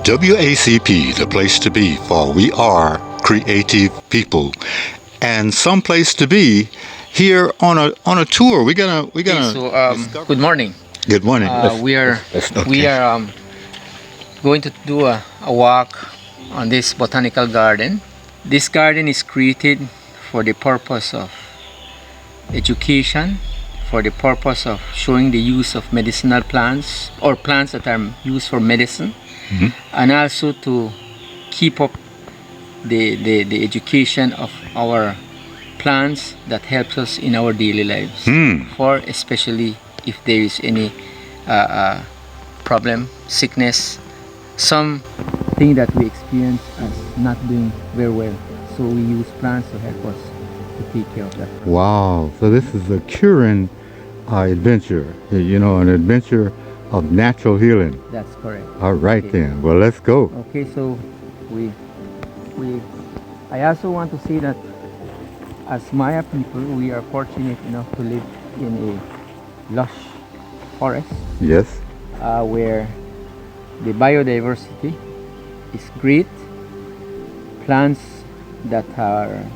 WACP, the place to be, for we are creative people, and some place to be here on a tour. We're gonna. Good morning. Good morning. We are going to do a walk on this botanical garden. This garden is created for the purpose of education, for the purpose of showing the use of medicinal plants or plants that are used for medicine, and also to keep up the education of our plants that helps us in our daily lives, for especially if there is any problem, sickness, something that we experience as not doing very well. So we use plants to help us to take care of that. Wow. So this is a curing adventure, an adventure of natural healing. That's correct. All right, then. Well, let's go. Okay, so I also want to say that as Maya people, we are fortunate enough to live in a lush forest. Yes. Where the biodiversity is great. Plants that are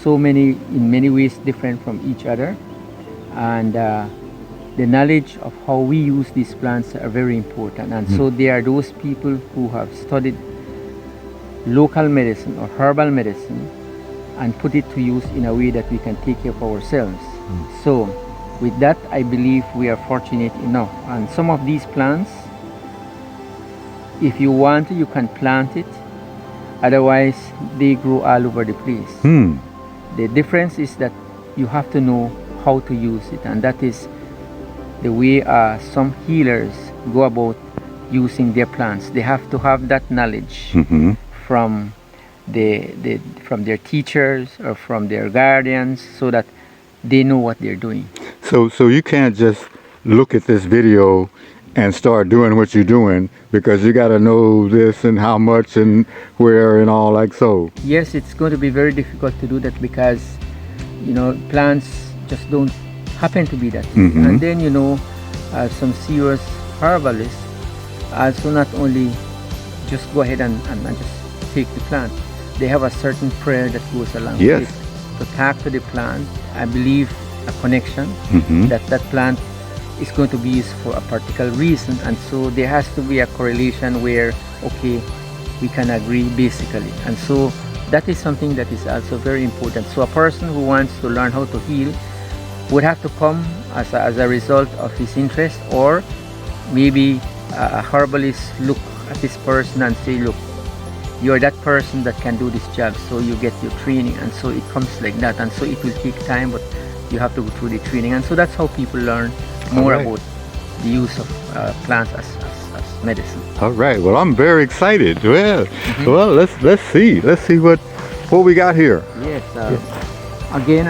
in many ways different from each other, and the knowledge of how we use these plants are very important. And so there are those people who have studied local medicine or herbal medicine and put it to use in a way that we can take care of ourselves. So with that, I believe we are fortunate enough. And some of these plants, if you want to, you can plant it. Otherwise, they grow all over the place. The difference is that you have to know how to use it, and that is the way some healers go about using their plants. They have to have that knowledge from their teachers or from their guardians, so that they know what they're doing. So you can't just look at this video and start doing what you're doing, because you got to know this and how much and where and all like so. Yes, it's going to be very difficult to do that, because plants just don't happen to be that. And then some serious herbalists also not only just go ahead and just take the plant. They have a certain prayer that goes along with it to talk to the plant. I believe a connection that plant is going to be used for a particular reason, and so there has to be a correlation where we can agree basically. And so that is something that is also very important. So a person who wants to learn how to heal would have to come as a result of his interest, or maybe a herbalist look at this person and say, look, you're that person that can do this job, so you get your training. And so it comes like that, and so it will take time, but you have to go through the training. And so that's how people learn more about the use of plants as medicine. All right. Well, I'm very excited. Well, let's see what we got here. Yes. Again,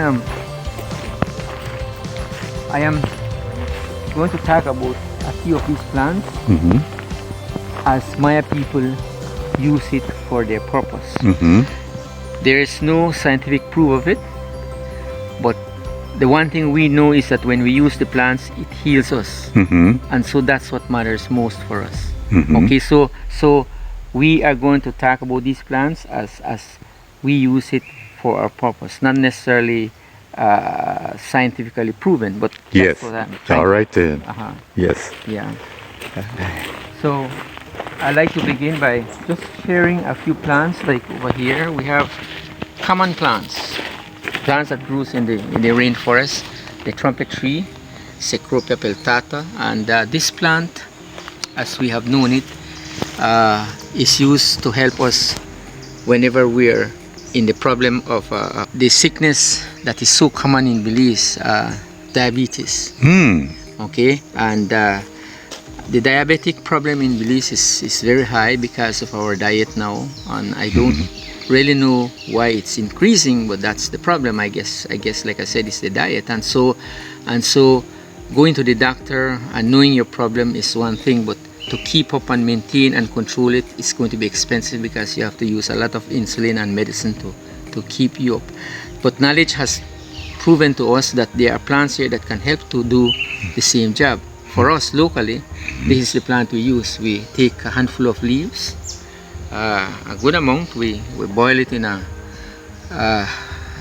I am going to talk about a few of these plants as Maya people use it for their purpose. There is no scientific proof of it, but the one thing we know is that when we use the plants, it heals us. And so that's what matters most for us. Okay, so we are going to talk about these plants as we use it for our purpose, not necessarily scientifically proven, but yes. All right then. Yes. Yeah. So I like to begin by just sharing a few plants. Like over here, we have common plants that grows in the rainforest. The Trumpet tree, Secropia peltata, and this plant, as we have known it, is used to help us whenever we're in the problem of the sickness that is so common in Belize, diabetes. Okay, and the diabetic problem in Belize is very high because of our diet now, and I don't really know why it's increasing, but that's the problem. I guess like I said, it's the diet. And so going to the doctor and knowing your problem is one thing, but to keep up and maintain and control it is going to be expensive, because you have to use a lot of insulin and medicine to keep you up. But knowledge has proven to us that there are plants here that can help to do the same job. For us locally, this is the plant we use. We take a handful of leaves a good amount. We boil it in a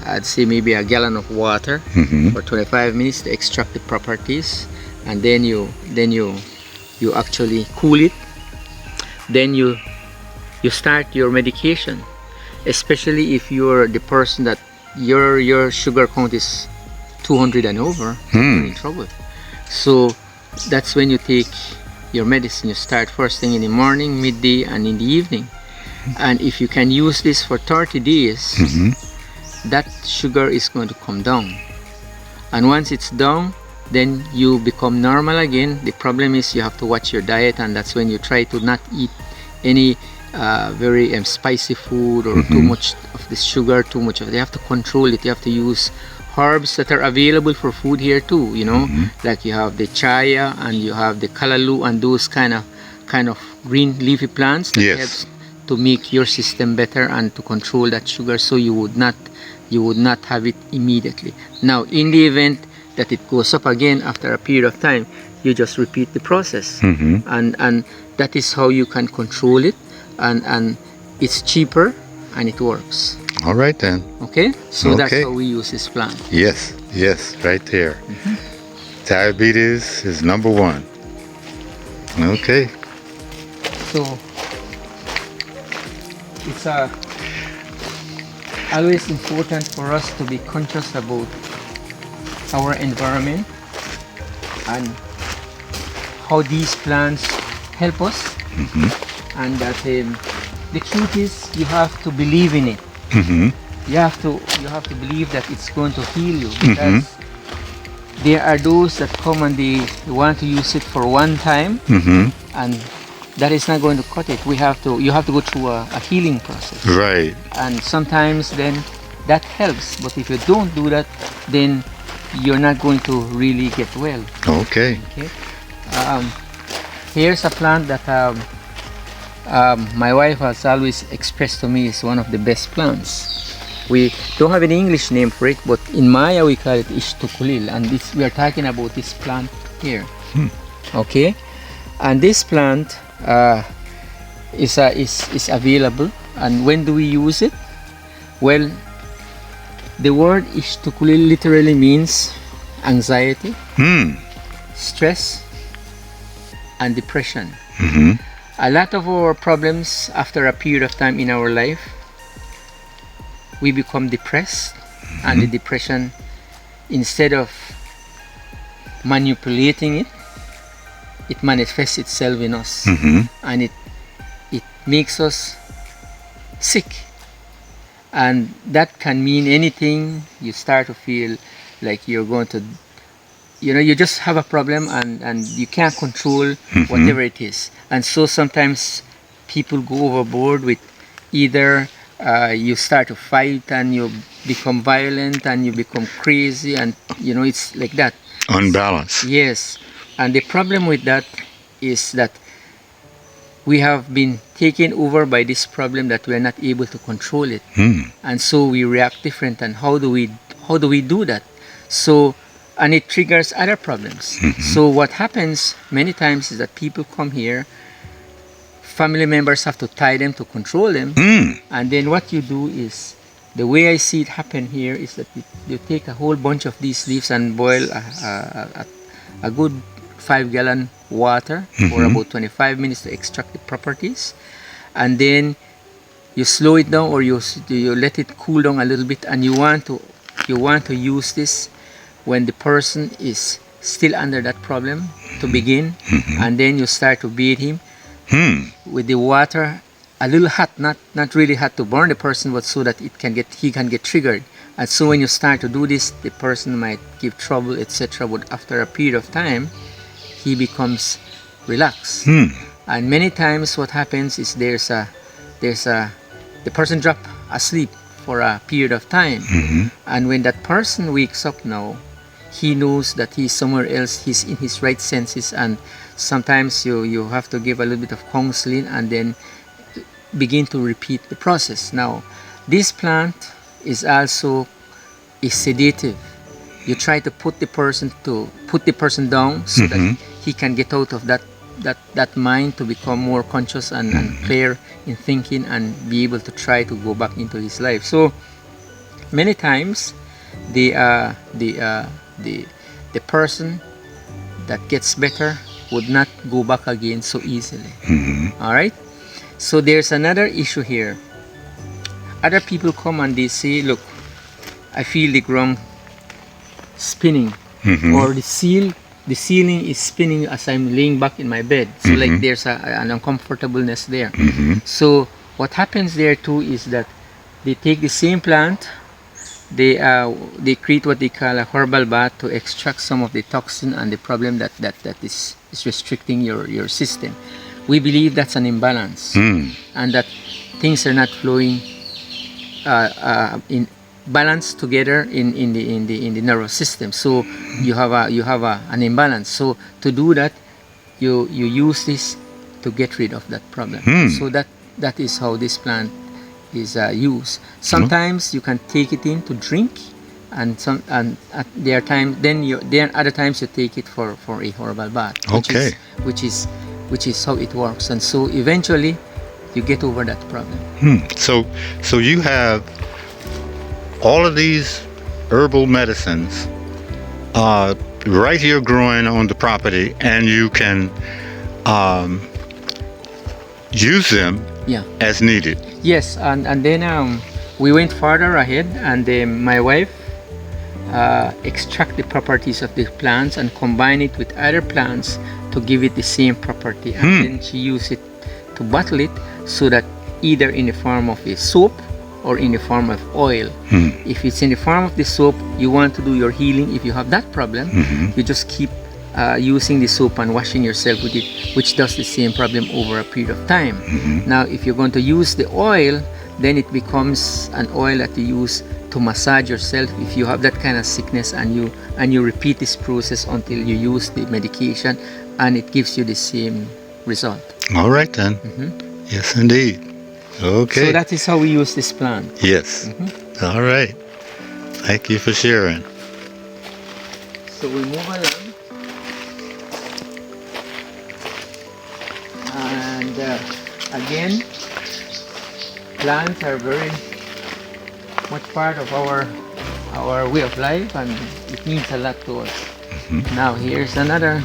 I'd say maybe a gallon of water for 25 minutes to extract the properties, and then you actually cool it. Then you start your medication, especially if you're the person that your sugar count is 200 and over. You're in trouble. So that's when you take your medicine. You start first thing in the morning, midday, and in the evening. And if you can use this for 30 days, that sugar is going to come down. And once it's down, then you become normal again. The problem is you have to watch your diet, and that's when you try to not eat any very spicy food or too much of this sugar, too much of it. You have to control it. You have to use herbs that are available for food here too, you know, like you have the chaya and you have the kalalu and those kind of green leafy plants that helps to make your system better and to control that sugar, so you would not have it immediately. Now, in the event that it goes up again after a period of time, you just repeat the process, and that is how you can control it, and it's cheaper and it works. All right then. Okay, so that's how we use this plant. Yes, right there. Diabetes is number one. Okay. So it's always important for us to be conscious about our environment and how these plants help us, and that the truth is you have to believe in it. You have to believe that it's going to heal you, because there are those that come and they want to use it for one time, and that is not going to cut it. You have to go through a healing process. Right. And sometimes then that helps, but if you don't do that, then you're not going to really get well. Okay. Here's a plant that my wife has always expressed to me is one of the best plants. We don't have an English name for it, but in Maya we call it ishtukulil, and we are talking about this plant here. Okay, and this plant is available. And when do we use it? Well, the word ishtukulil literally means anxiety, stress, and depression. A lot of our problems after a period of time in our life, we become depressed, and the depression, instead of manipulating it, it manifests itself in us, and it makes us sick. And that can mean anything. You start to feel like you're going to, you just have a problem, and you can't control whatever it is. And so sometimes people go overboard with either you start to fight and you become violent and you become crazy, and it's like that. Unbalanced. Yes. And the problem with that is that we have been taken over by this problem that we are not able to control it. And so we react different. And how do we do that? So, and it triggers other problems. So what happens many times is that people come here, family members have to tie them to control them, and then what you do is, the way I see it happen here is that you take a whole bunch of these leaves and boil a good 5-gallon water for about 25 minutes to extract the properties, and then you slow it down, or you let it cool down a little bit, and you want to use this when the person is still under that problem to begin, and then you start to bathe him with the water a little hot, not really hot to burn the person, but so that he can get triggered. And so when you start to do this, the person might give trouble, etc. But after a period of time, he becomes relaxed. And many times what happens is the person drop asleep for a period of time, and when that person wakes up now, he knows that he's somewhere else, he's in his right senses, and sometimes you have to give a little bit of counseling and then begin to repeat the process. Now, this plant is also a sedative. You try to put the person down so that he can get out of that that mind to become more conscious and clear in thinking and be able to try to go back into his life. So many times the person that gets better would not go back again so easily. All right. So there's another issue here. Other people come and they say, look, I feel the ground spinning, or the ceiling is spinning as I'm laying back in my bed. So like there's an uncomfortableness there. So what happens there too is that they take the same plant, they create what they call a herbal bath to extract some of the toxin and the problem that is restricting your system. We believe that's an imbalance, and that things are not flowing in balance together in the nervous system. So you have an imbalance. So to do that, you use this to get rid of that problem. So that is how this plant is used. Sometimes you can take it in to drink, and there are times then other times you take it for a herbal bath. Which is how it works, and so eventually you get over that problem. So you have all of these herbal medicines right here growing on the property, and you can use them as needed. Yes, and then we went further ahead, and my wife extract the properties of the plants and combine it with other plants to give it the same property, and then she used it to bottle it so that either in the form of a soap or in the form of oil. If it's in the form of the soap, you want to do your healing. If you have that problem, you just keep using the soap and washing yourself with it, which does the same problem over a period of time. Now, if you're going to use the oil, then it becomes an oil that you use to massage yourself if you have that kind of sickness, and you repeat this process until you use the medication, and it gives you the same result. All right then. Yes, indeed. Okay. So that is how we use this plant. Yes. All right. Thank you for sharing. So we move along, and again, plants are very much part of our way of life, and it means a lot to us. Now here's another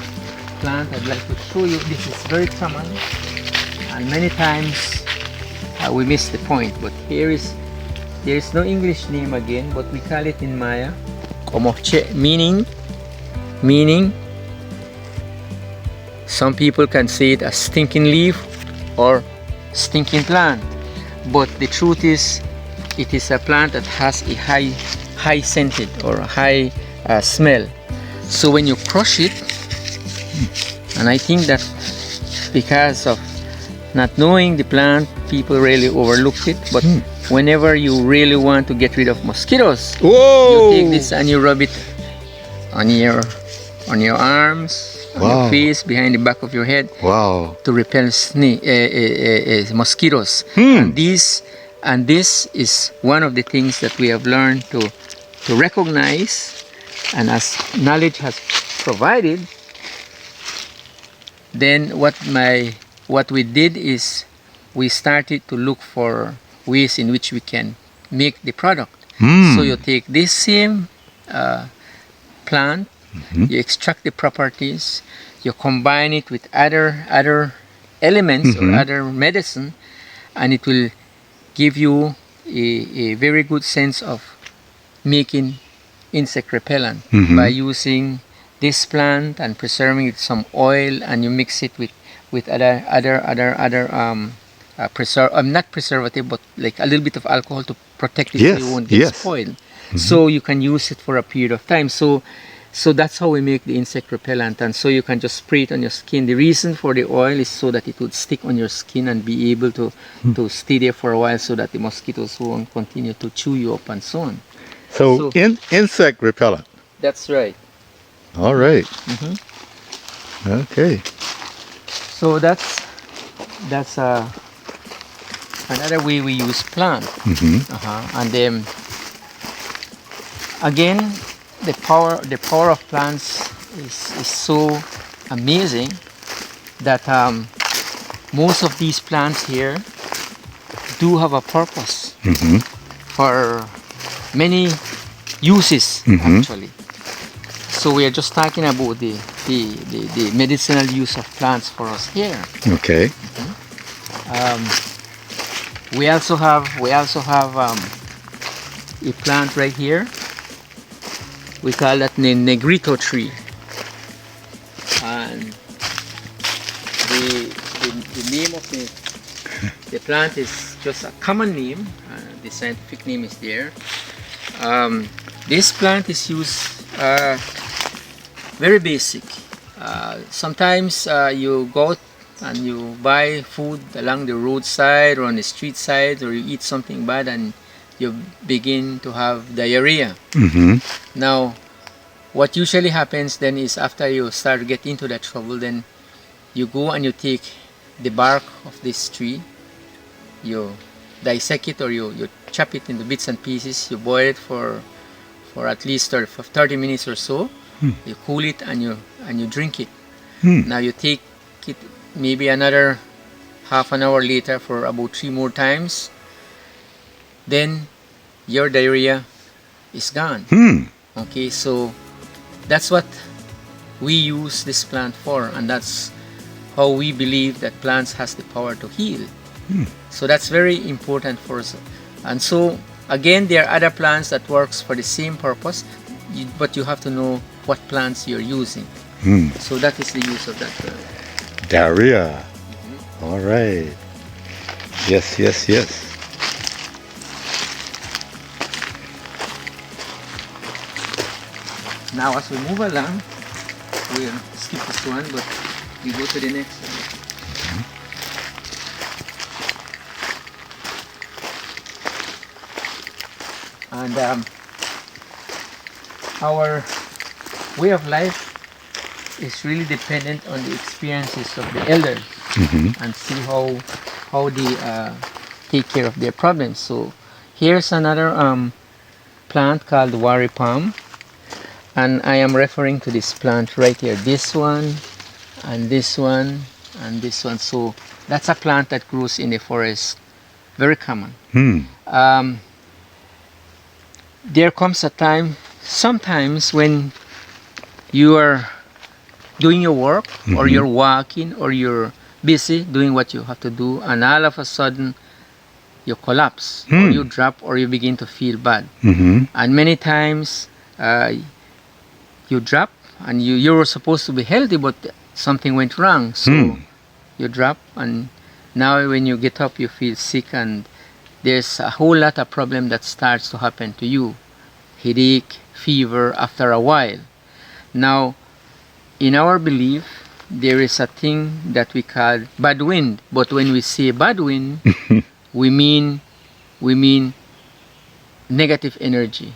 plant I'd like to show you. This is very common, and many times we miss the point, but there is no English name again, but we call it in Maya Komoche, meaning some people can say it as stinking leaf or stinking plant, but the truth is it is a plant that has a high scented or high smell. So when you crush it, and I think that because of not knowing the plant, people really overlooked it, but whenever you really want to get rid of mosquitoes, you take this and you rub it on your arms, on your face, behind the back of your head, to repel mosquitoes. And this is one of the things that we have learned to recognize, and as knowledge has provided, then what we did is we started to look for ways in which we can make the product. So you take this same plant, you extract the properties, you combine it with other elements or other medicine, and it will give you a very good sense of making insect repellent by using this plant and preserving it with some oil, and you mix it with other not preservative, but like a little bit of alcohol to protect it so you won't get spoiled. So you can use it for a period of time. So that's how we make the insect repellent, and so you can just spray it on your skin. The reason for the oil is so that it would stick on your skin and be able to stay there for a while, so that the mosquitoes won't continue to chew you up and so on. So insect repellent. That's right. All right. Okay. So that's another way we use plant. And then again, the power of plants is so amazing that most of these plants here do have a purpose for many uses actually. So we are just talking about the medicinal use of plants for us here. Okay. We also have a plant right here. We call that Negrito Tree, and the name of the plant is just a common name. The scientific name is there. This plant is used very basic. Sometimes you go and you buy food along the roadside or on the street side, or you eat something bad and you begin to have diarrhea. Now, what usually happens then is after you start to get into that trouble, then you go and you take the bark of this tree, you dissect it or you chop it into bits and pieces, you boil it for at least 30 minutes or so, you cool it and you drink it. Now you take it maybe another half an hour later for about 3 more times, then your diarrhea is gone. Okay, so that's what we use this plant for, and that's how we believe that plants has the power to heal. So that's very important for us. And so again, there are other plants that works for the same purpose, but you have to know what plants you're using. So that is the use of that plant. Diarrhea. All right. Yes, yes, yes. Now as we move along, we'll skip this one, but we go to the next one. And our way of life is really dependent on the experiences of the elders and see how they take care of their problems. So here's another plant called Warri Palm, and I am referring to this plant right here. This one and this one and this one. So that's a plant that grows in the forest, very common. There comes a time sometimes when you are doing your work or you're walking or you're busy doing what you have to do, and all of a sudden you collapse or you drop or you begin to feel bad. And many times you drop and you were supposed to be healthy, but something went wrong, so you drop, and now when you get up you feel sick, and there's a whole lot of problem that starts to happen to you. Headache, fever after a while. Now, in our belief, there is a thing that we call bad wind. But when we say bad wind, we mean negative energy.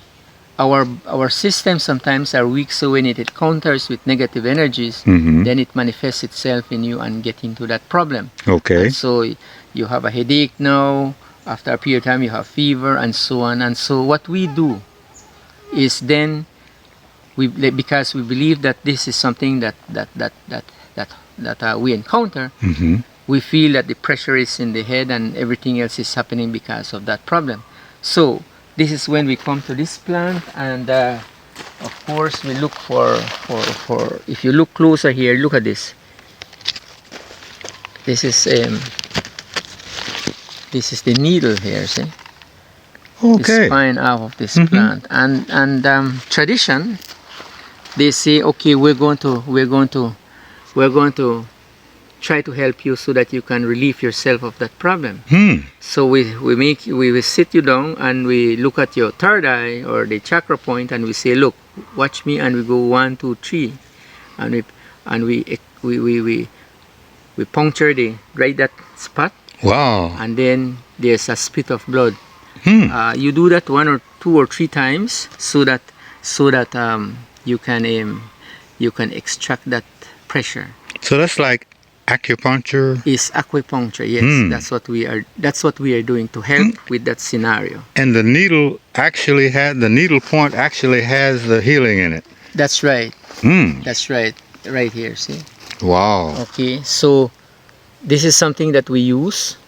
Our systems sometimes are weak, so when it encounters with negative energies, then it manifests itself in you and get into that problem. Okay. And so you have a headache now. After a period of time, you have fever, and so on. And so what we do is then because we believe that this is something that we encounter, we feel that the pressure is in the head and everything else is happening because of that problem. So this is when we come to this plant, and of course we look for if you look closer here, look at this. This is the needle here, see? Okay. The spine out of this plant, and tradition, they say, okay, we're going to try to help you so that you can relieve yourself of that problem. So we will sit you down and we look at your third eye or the chakra point, and we say, look, watch me, and we go 1, 2, 3, and we puncture that spot. Wow. And then there's a spit of blood. You do that 1 or 2 or 3 times so that you can extract that pressure. So that's like acupuncture. Is acupuncture? Yes, that's what we are doing to help with that scenario. And the needle point actually has the healing in it. That's right. That's right. Right here. See. Wow. Okay, so this is something that we use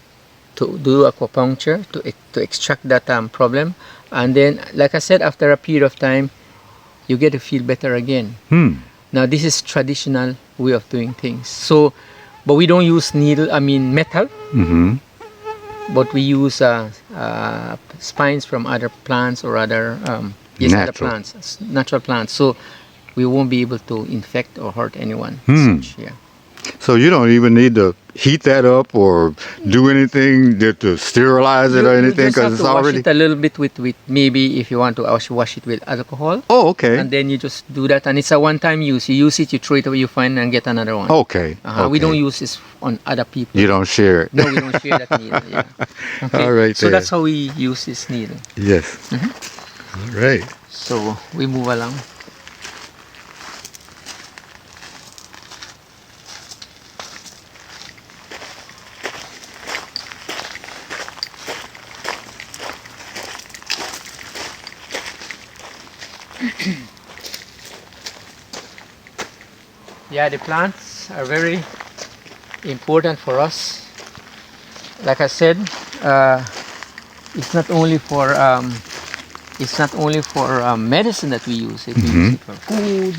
to do acupuncture to extract that problem, and then, like I said, after a period of time, you get to feel better again. Now this is traditional way of doing things. So, but we don't use needle. I mean metal. But we use spines from other plants or other other plants, natural plants. So we won't be able to infect or hurt anyone. Such, yeah. So you don't even need to heat that up or do anything to sterilize it or anything, because it's already. Wash it a little bit with maybe if you want to wash it with alcohol. Oh, okay. And then you just do that, and it's a one-time use. You use it, you throw it away, you find and get another one. Okay. Okay. We don't use this on other people. You don't share it. No, we don't share that needle. Yeah. Okay. All right. So that's how we use this needle. Yes. All right. So we move along. Yeah, the plants are very important for us. Like I said, it's not only for medicine that we use it. We use it for food.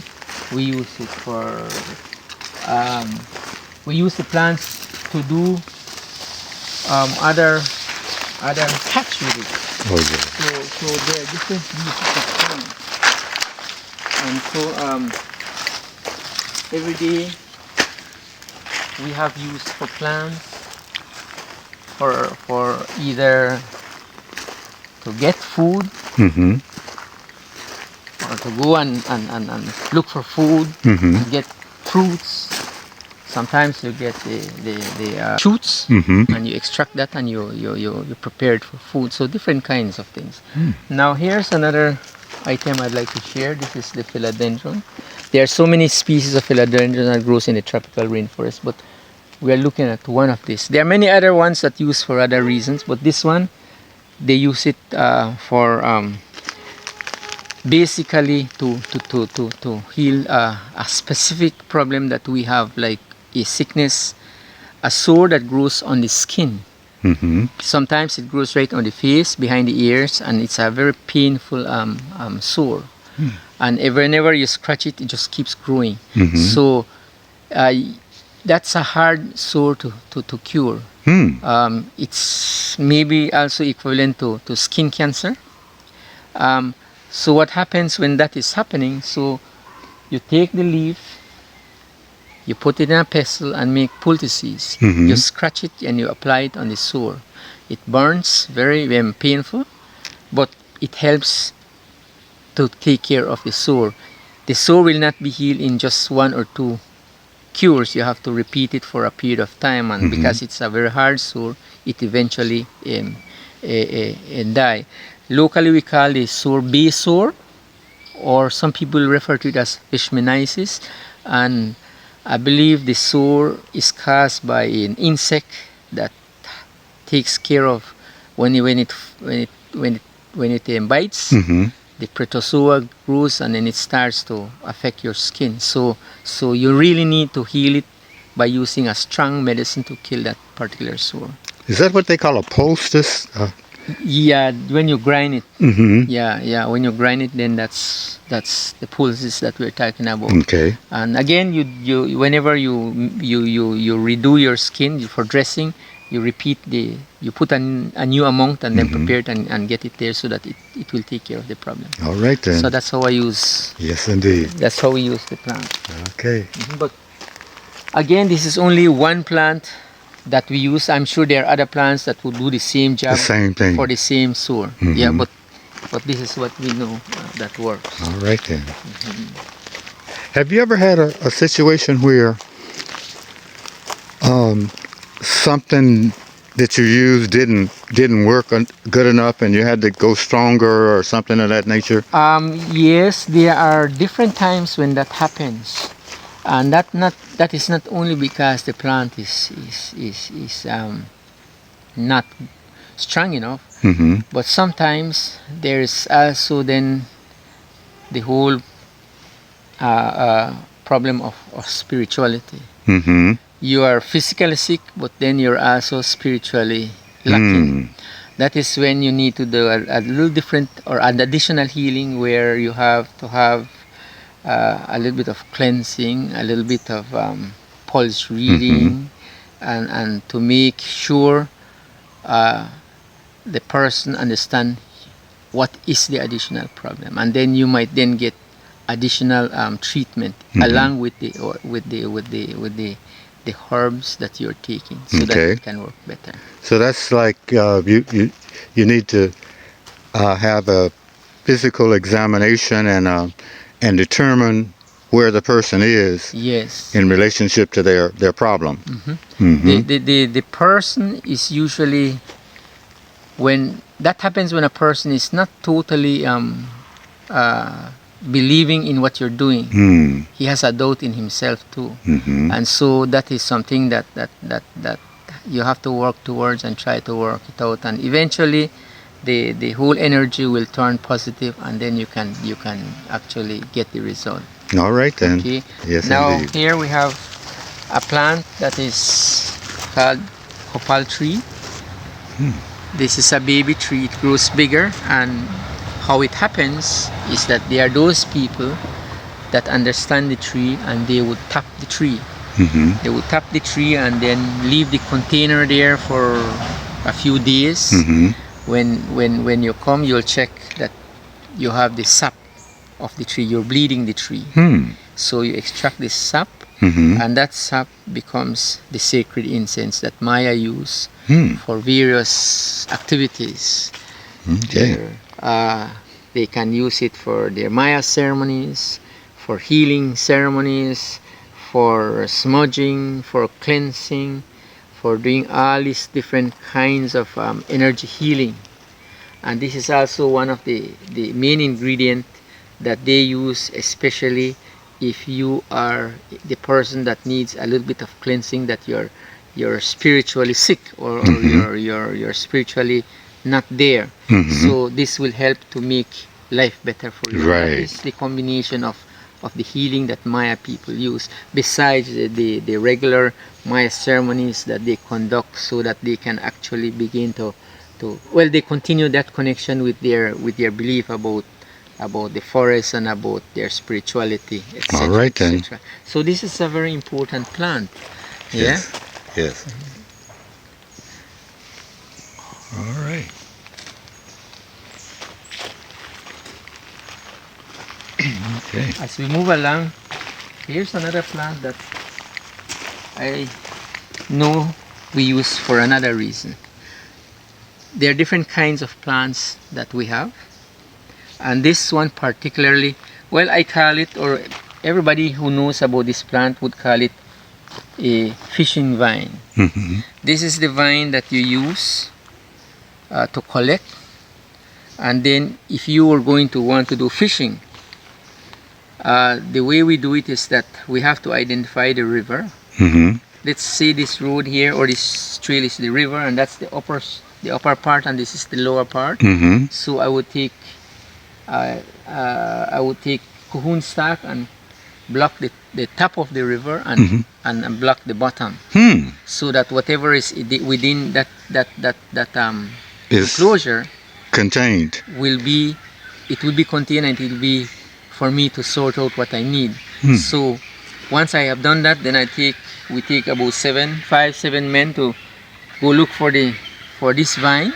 We use it for we use the plants to do other hacks with it. Oh, yeah. So there are different uses of plants, and so every day we have use for plants for either to get food or to go and look for food, to get fruits. Sometimes you get the shoots and you extract that and you prepare it for food. So different kinds of things. Now here's another item I'd like to share. This is the philodendron. There are so many species of philodendron that grows in the tropical rainforest, but we are looking at one of these. There are many other ones that use for other reasons, but this one, they use it for basically to heal a specific problem that we have, like a sickness, a sore that grows on the skin. Sometimes it grows right on the face, behind the ears, and it's a very painful sore. And whenever you scratch it, it just keeps growing. So that's a hard sore to cure. It's maybe also equivalent to skin cancer. So what happens when that is happening? So you take the leaf, you put it in a pestle and make poultices. You scratch it and you apply it on the sore. It burns, very painful, but it helps to take care of the sore. The sore will not be healed in just 1 or 2 cures. You have to repeat it for a period of time, and because it's a very hard sore, it eventually die. Locally we call the sore base sore, or some people refer to it as leishmaniasis, and I believe the sore is caused by an insect that takes care of when it bites. The protozoa grows and then it starts to affect your skin. So you really need to heal it by using a strong medicine to kill that particular sore. Is that what they call a poultice? Yeah, when you grind it. Yeah, when you grind it, then that's the poultice that we're talking about. Okay. And again, you whenever you redo your skin for dressing, you put a new amount and then prepare it and get it there so that it will take care of the problem. All right then. So that's how I use. Yes, indeed. That's how we use the plant. Okay. But again, this is only one plant that we use. I'm sure there are other plants that will do the same job. The same thing. For the same sore. Yeah, but this is what we know that works. All right then. Have you ever had a situation where something that you used didn't work good enough and you had to go stronger or something of that nature? Yes, there are different times when that happens, and that is not only because the plant is not strong enough, but sometimes there is also then the whole problem of spirituality. Mm-hmm. You are physically sick, but then you're also spiritually lacking. That is when you need to do a little different or an additional healing, where you have to have a little bit of cleansing, a little bit of pulse reading, and to make sure the person understand what is the additional problem, and then you might then get additional treatment along with the herbs that you're taking, so that it can work better. So that's like you need to have a physical examination and determine where the person is in relationship to their problem. The person is usually, when that happens, when a person is not totally believing in what you're doing, he has a doubt in himself too, and so that is something that you have to work towards and try to work it out, and eventually the whole energy will turn positive, and then you can actually get the result. All right then. Okay. Yes, now indeed. here we have a plant that is called Opal Tree. This is a baby tree. It grows bigger, and how it happens is that there are those people that understand the tree, and they would tap the tree. They would tap the tree and then leave the container there for a few days. When you come, you'll check that you have the sap of the tree. You're bleeding the tree. So you extract the sap, and that sap becomes the sacred incense that Maya use for various activities. They can use it for their Maya ceremonies, for healing ceremonies, for smudging, for cleansing, for doing all these different kinds of energy healing. And this is also one of the main ingredients that they use, especially if you are the person that needs a little bit of cleansing, that you're spiritually sick, or you're spiritually not there. So this will help to make life better for you. That is the combination of the healing that Maya people use, besides the regular Maya ceremonies that they conduct, so that they can actually begin to they continue that connection with their belief about the forest and about their spirituality, etc. All right then. So this is a very important plant. Yes. All right. Okay. As we move along, here's another plant that I know we use for another reason. There are different kinds of plants that we have, and this one particularly, well, I call it, or everybody who knows about this plant would call it, a fishing vine. This is the vine that you use to collect, and then if you are going to want to do fishing, the way we do it is that we have to identify the river. Let's say this road here, or this trail, is the river, and that's the upper part, and this is the lower part. So I would take Kohun stack and block the top of the river and block the bottom, so that whatever is within that enclosure contained will be contained, and it will be for me to sort out what I need. So once I have done that, then we take about 5-7 men to go look for this vine,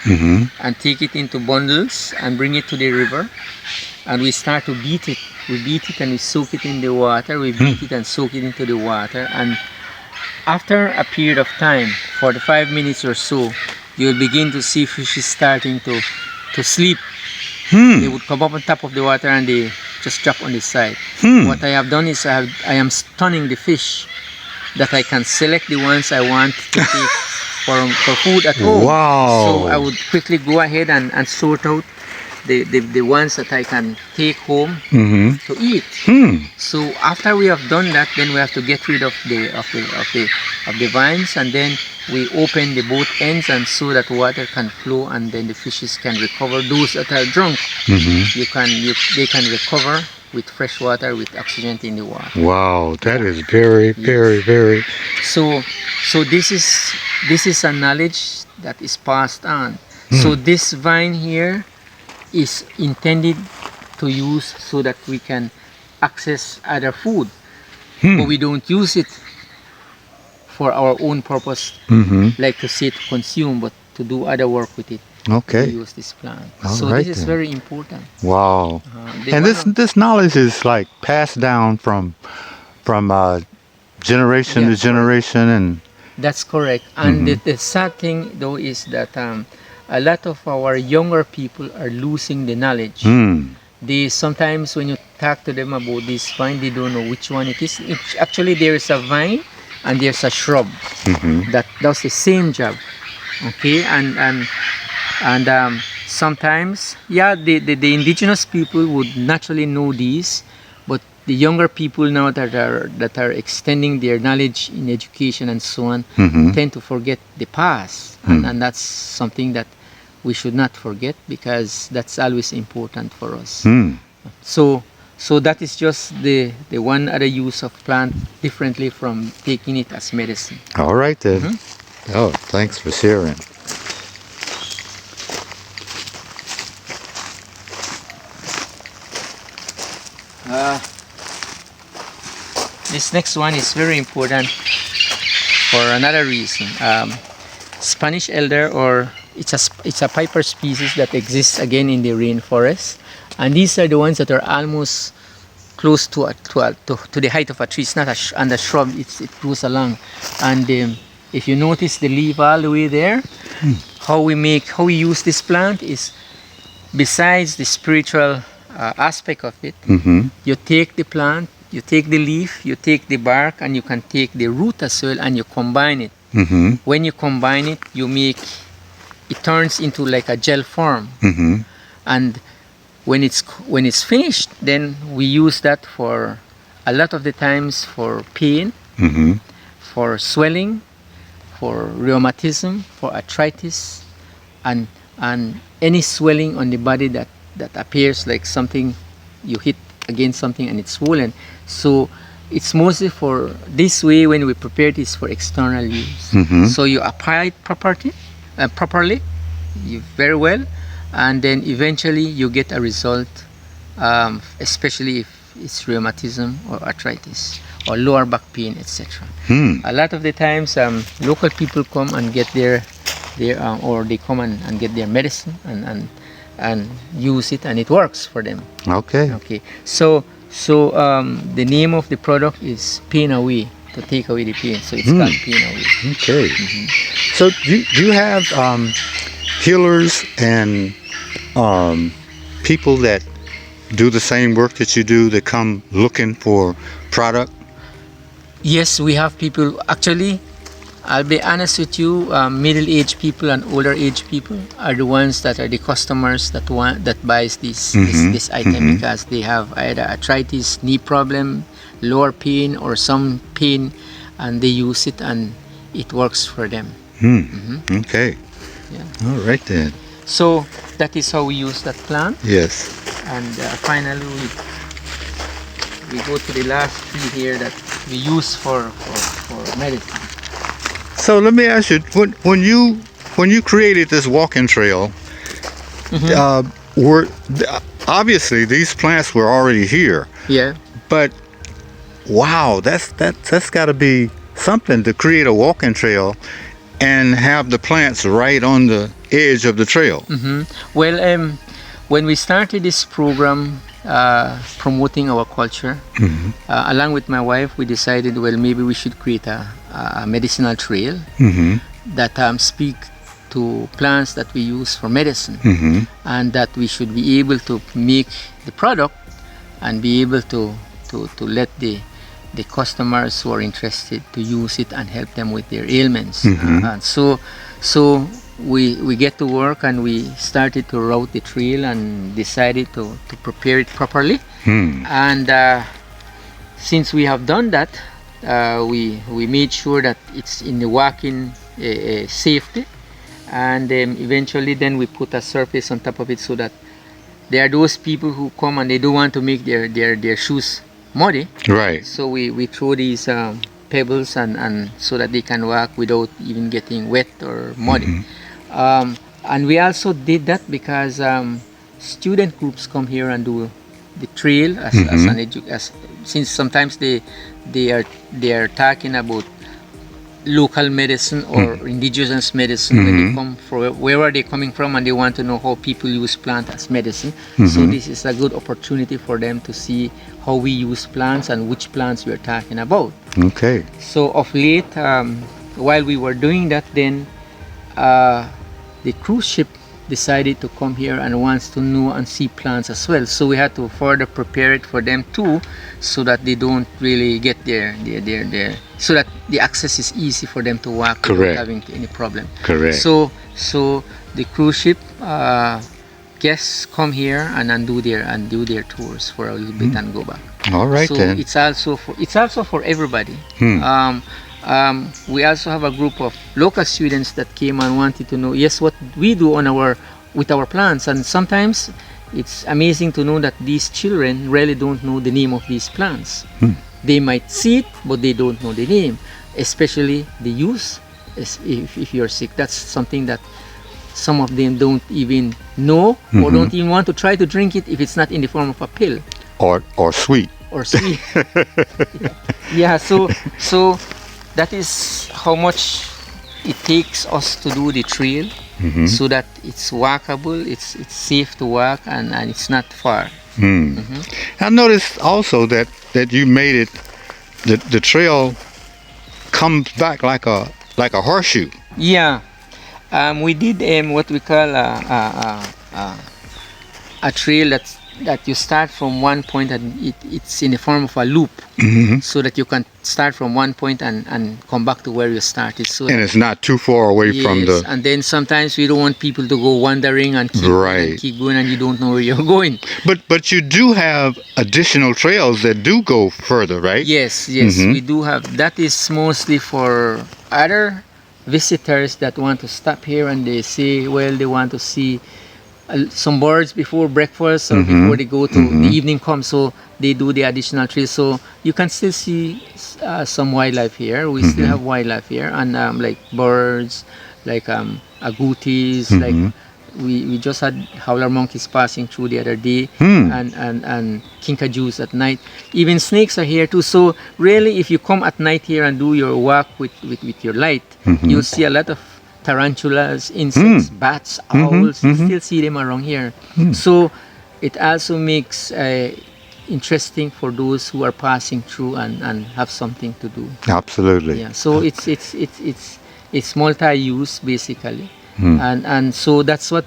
and take it into bundles and bring it to the river, and we start to beat it. We beat it and we soak it in the water. We beat it and soak it into the water, and after a period of time, 45 minutes or so, you'll begin to see fishes starting to sleep. They would come up on top of the water and they just drop on the side. What I have done is I am stunning the fish, that I can select the ones I want to take for food at home. So I would quickly go ahead and sort out the ones that I can take home to eat. So after we have done that, then we have to get rid of the vines, and then we open the both ends, and so that water can flow, and then the fishes can recover. Those that are drunk, they can recover with fresh water, with oxygen in the water. Wow, that is very, very, very. So this is a knowledge that is passed on. So this vine here is intended to use so that we can access other food, but we don't use it for our own purpose, like to say to consume, but to do other work with it. Okay. To use this plant. All So right this is then. very important. Wow. And this knowledge is like passed down from generation to generation, and that's correct. And the sad thing though is that a lot of our younger people are losing the knowledge. They sometimes when you talk to them about this vine, they don't know which one it is. Actually, there is a vine and there's a shrub that does the same job. Okay, and sometimes, the indigenous people would naturally know these, but the younger people now that are extending their knowledge in education and so on tend to forget the past, and that's something that we should not forget, because that's always important for us. So that is just the one other use of plant differently from taking it as medicine. All right then. Oh, thanks for sharing. This next one is very important for another reason. Spanish elder, or it's a piper species that exists again in the rainforest, and these are the ones that are almost close to the height of a tree. It's not and the shrub. It grows along, and if you notice the leaf all the way there, how we use this plant is, besides the spiritual aspect of it, you take the plant, you take the leaf, you take the bark, and you can take the root as well, and you combine it. When you combine it, it turns into like a gel form. And when it's finished, then we use that for a lot of the times for pain, for swelling, for rheumatism, for arthritis, and any swelling on the body that appears like something you hit against something and it's swollen. So it's mostly for this way. When we prepare it, is for external use. So you apply it properly, very well, and then eventually you get a result, especially if it's rheumatism or arthritis or lower back pain, etc. A lot of the times local people come and get their or they come and get their medicine and use it, and it works for them. Okay. So the name of the product is Pain Away, to take away the pain. So it's called Pain Away. Okay. So do you have healers and people that do the same work that you do, that come looking for product? Yes, we have people. Actually, I'll be honest with you, middle-aged people and older-aged people are the ones that are the customers that buys this item, because they have either arthritis, knee problem, lower pain, or some pain, and they use it and it works for them. Okay. Yeah. All right then. So that is how we use that plant. Yes. And finally we go to the last tree here that we use for medicine. So let me ask you, when you created this walking trail, were obviously these plants were already here. Yeah. But wow, that's got to be something to create a walking trail and have the plants right on the edge of the trail. Well, when we started this program promoting our culture, along with my wife, we decided, well, maybe we should create a medicinal trail that speak to plants that we use for medicine, and that we should be able to make the product and be able to let the customers who are interested to use it and help them with their ailments. And so we get to work, and we started to route the trail and decided to prepare it properly. And since we have done that, we made sure that it's in the walking safety, and eventually then we put a surface on top of it so that there are those people who come and they don't want to make their shoes muddy. Right. So we throw these pebbles and so that they can walk without even getting wet or muddy. And we also did that because student groups come here and do the trail as since sometimes they are talking about local medicine or indigenous medicine when they come from where are they coming from, and they want to know how people use plant as medicine. So this is a good opportunity for them to see how we use plants and which plants we are talking about. Okay. So of late, while we were doing that, then the cruise ship decided to come here and wants to know and see plants as well. So we had to further prepare it for them too, so that they don't really get their so that the access is easy for them to walk without having any problem. Correct. So the cruise ship guests come here and do their tours for a little bit and go back. All right, so then. it's also for everybody. We also have a group of local students that came and wanted to know what we do with our plants, and sometimes it's amazing to know that these children really don't know the name of these plants. They might see it, but they don't know the name, especially the use. If you're sick, that's something that some of them don't even know or don't even want to try to drink it if it's not in the form of a pill or sweet. Yeah, so that is how much it takes us to do the trail, so that it's walkable, it's safe to walk, and it's not far. I noticed also that you made it, the trail comes back like a horseshoe. Yeah, we did what we call a trail that you start from one point and it's in the form of a loop, so that you can start from one point and come back to where you started. So and it's not too far away from the... And then sometimes we don't want people to go wandering and keep going and you don't know where you're going. But you do have additional trails that do go further, right? Yes, we do have. That is mostly for other visitors that want to stop here and they say, well, they want to see some birds before breakfast or before they go to the evening comes, so they do the additional trees. So you can still see some wildlife here. We still have wildlife here, and like birds, like agoutis, like we just had howler monkeys passing through the other day, and kinkajous at night. Even snakes are here too. So really, if you come at night here and do your walk with your light, you'll see a lot of tarantulas, insects, bats, owls. You still see them around here. So it also makes interesting for those who are passing through and have something to do. Absolutely. Yeah. So it's multi-use basically, and so that's what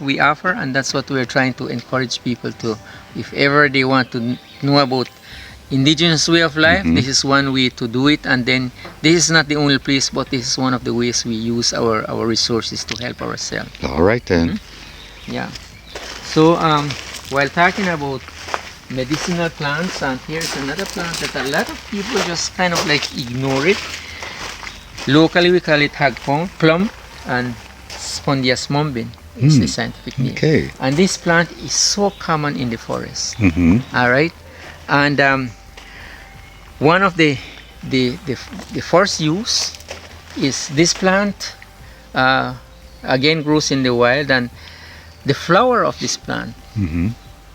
we offer, and that's what we're trying to encourage people to. If ever they want to know about indigenous way of life, this is one way to do it, and then this is not the only place, but this is one of the ways we use our resources to help ourselves. All right then. Yeah. So while talking about medicinal plants, and here's another plant that a lot of people just kind of like ignore it. Locally we call it hag plum, and Spondias mumbin is the scientific name. Okay. And this plant is so common in the forest. All right. And one of the first use is this plant again grows in the wild, and the flower of this plant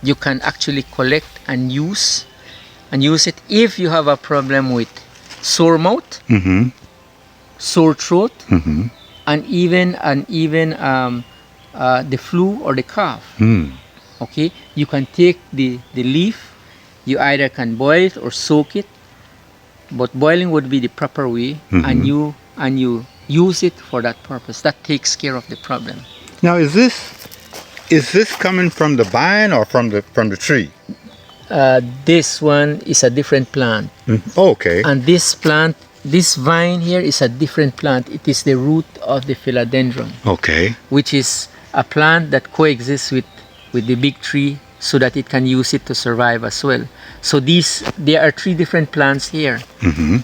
you can actually collect and use it if you have a problem with sore mouth, sore throat, and even the flu or the cough. Okay, you can take the leaf. You either can boil it or soak it, but boiling would be the proper way, and you use it for that purpose. That takes care of the problem. Now, is this coming from the vine or from the tree? This one is a different plant. Okay. And this plant, this vine here, is a different plant. It is the root of the philodendron. Okay. Which is a plant that coexists with the big tree, so that it can use it to survive as well. So there are three different plants here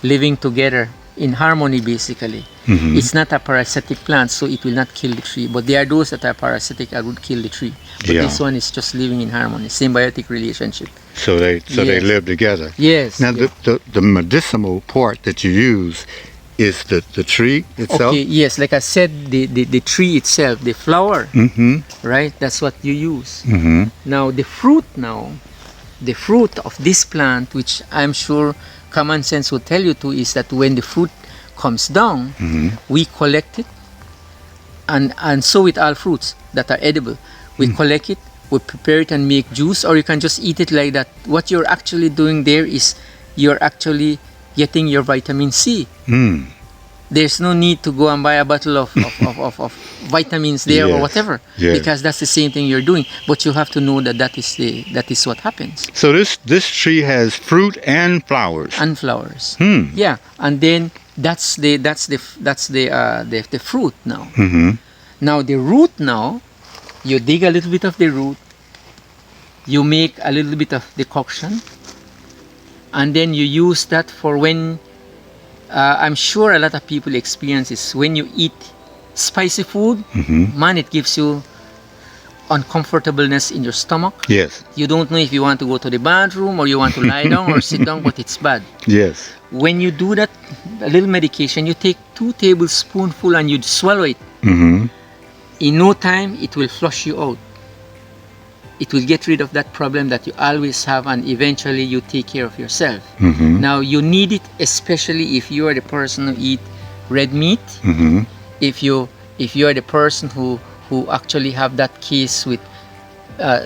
living together in harmony basically. It's not a parasitic plant, so it will not kill the tree. But there are those that are parasitic that would kill the tree. But this one is just living in harmony, symbiotic relationship. So they live together. Yes. Now the medicinal part that you use is the tree itself? Okay, yes, like I said, the tree itself, the flower, right? That's what you use. Now the fruit of this plant, which I'm sure common sense will tell you to, is that when the fruit comes down, we collect it, and so with all fruits that are edible, we collect it, we prepare it and make juice, or you can just eat it like that. What you're actually doing there is you're actually getting your vitamin C. There's no need to go and buy a bottle of vitamins there or whatever, because that's the same thing you're doing. But you have to know that is what happens. So this tree has fruit and flowers. And flowers. Yeah, and then that's the fruit now. Now the root now, you dig a little bit of the root, you make a little bit of decoction, and then you use that for when. I'm sure a lot of people experience this. When you eat spicy food, man, it gives you uncomfortableness in your stomach. Yes. You don't know if you want to go to the bathroom or you want to lie down or sit down, but it's bad. Yes. When you do that, a little medication, you take 2 tablespoonfuls and you swallow it. In no time, it will flush you out. It will get rid of that problem that you always have, and eventually you take care of yourself. Now you need it, especially if you are the person who eat red meat. If you are the person who actually have that case with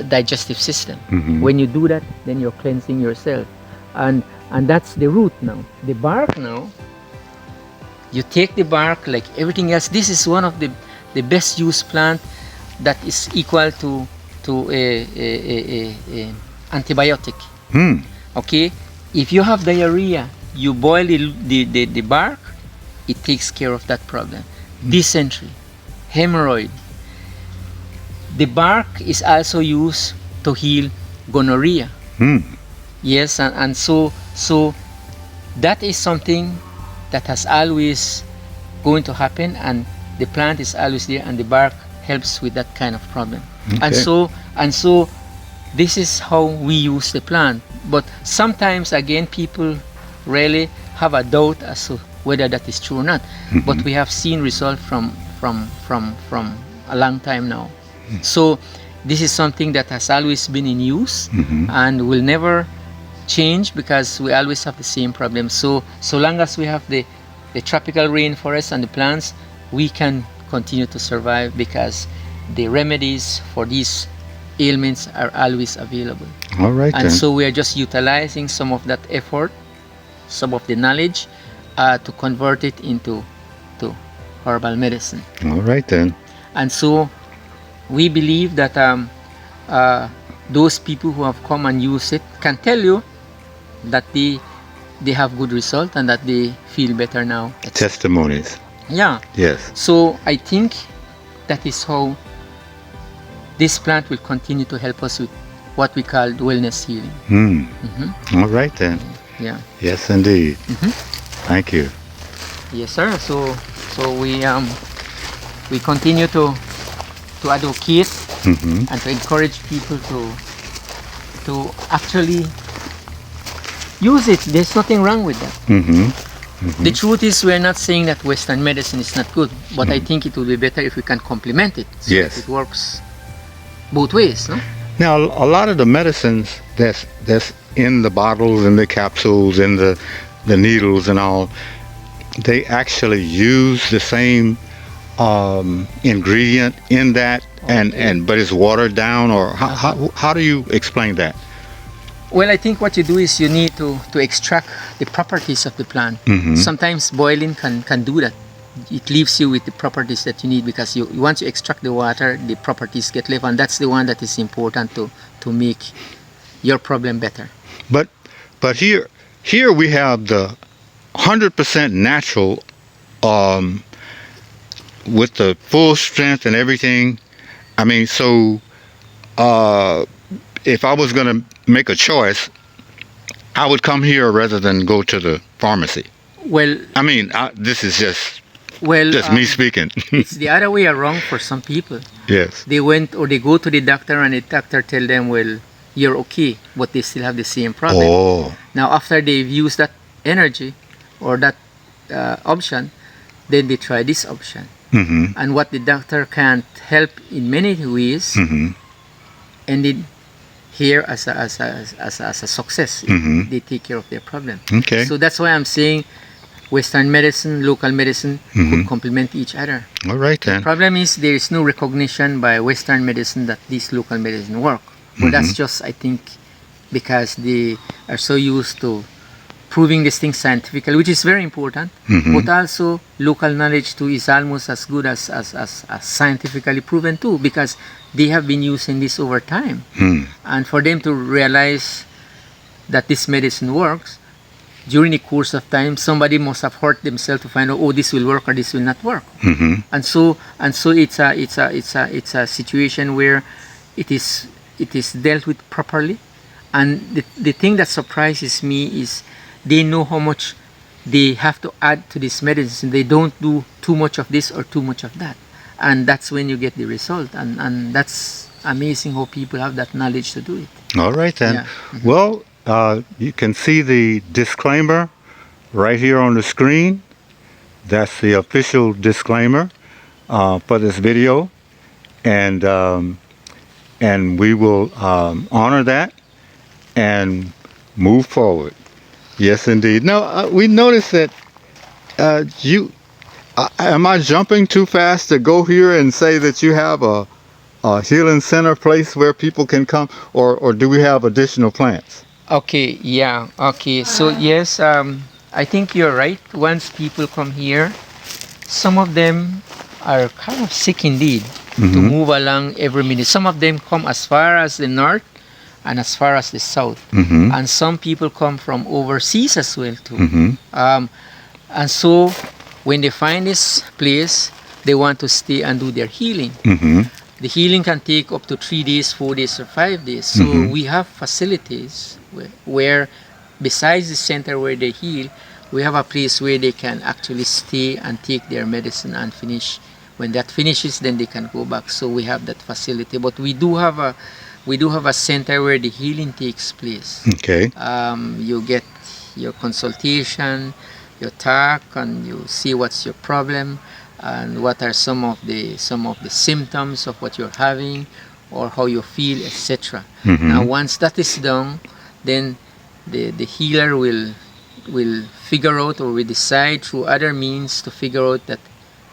digestive system. When you do that, then you're cleansing yourself, and that's the root. Now the bark, now you take the bark like everything else. This is one of the best used plant that is equal to a antibiotic. Okay, if you have diarrhea, you boil the bark, it takes care of that problem. Dysentery, hemorrhoid. The bark is also used to heal gonorrhea. Yes, and so that is something that has always going to happen, and the plant is always there, and the bark helps with that kind of problem. And so this is how we use the plant. But sometimes again, people really have a doubt as to whether that is true or not. But we have seen results from a long time now. So this is something that has always been in use and will never change, because we always have the same problem. So long as we have the tropical rainforest and the plants, we can continue to survive, because the remedies for these ailments are always available. All right. And so we are just utilizing some of that effort, some of the knowledge, to convert it into herbal medicine. All right then. And so we believe that those people who have come and used it can tell you that they have good result and that they feel better now. Testimonies. Yeah. Yes. So I think that is how this plant will continue to help us with what we call wellness healing. All right then. Yeah. Yes, indeed. Thank you. Yes, sir. So we continue to advocate and to encourage people to actually use it. There's nothing wrong with that. The truth is, we're not saying that Western medicine is not good, but I think it will be better if we can complement it. So yes. It works both ways, no? Now, a lot of the medicines that's in the bottles and the capsules and the needles and all, they actually use the same ingredient in that, but it's watered down, or how do you explain that? Well, I think what you do is you need to extract the properties of the plant. Sometimes boiling can do that. It leaves you with the properties that you need, because once you extract the water, the properties get left, and that's the one that is important to make your problem better. But here we have the 100% natural, with the full strength and everything. I mean, so if I was going to make a choice, I would come here rather than go to the pharmacy. Well, I mean, this is just Well, Just me speaking. it's the other way around for some people. Yes. They went or they go to the doctor and the doctor tell them, well, you're okay, but they still have the same problem. Oh. Now, after they've used that energy or that option, then they try this option. Mm-hmm. And what the doctor can't help in many ways Mm-hmm. ended here as a success. Mhm. They take care of their problem. Okay. So that's why I'm saying Western medicine, local medicine could complement each other. All right The then. problem is there is no recognition by Western medicine that these local medicine work. But that's just, I think, because they are so used to proving this thing scientifically, which is very important. But also local knowledge too is almost as good as scientifically proven too, because they have been using this over time. And for them to realize that this medicine works, during the course of time, somebody must have hurt themselves to find out, oh, this will work or this will not work. And so it's a situation where it is dealt with properly. And the thing that surprises me is they know how much they have to add to this medicine. They don't do too much of this or too much of that. And that's when you get the result. And that's amazing how people have that knowledge to do it. All right then. Yeah. Well, you can see the disclaimer right here on the screen. That's the official disclaimer for this video, and we will honor that and move forward. Yes, indeed. Now we noticed that you. Am I jumping too fast to go here and say that you have a healing center place where people can come, or do we have additional plants? Okay, yeah, okay. So yes, I think you're right. Once people come here, some of them are kind of sick indeed to move along every minute. Some of them come as far as the north and as far as the south. And some people come from overseas as well too. And so when they find this place, they want to stay and do their healing. The healing can take up to 3 days, 4 days, or 5 days. So we have facilities where besides the center where they heal, we have a place where they can actually stay and take their medicine and finish. When that finishes, then they can go back. So we have that facility. But we do have a center where the healing takes place. Okay. You get your consultation, you talk, and you see what's your problem and what are some of the symptoms of what you're having or how you feel, etc. Now once that is done, then the healer will figure out, or will decide through other means to figure out that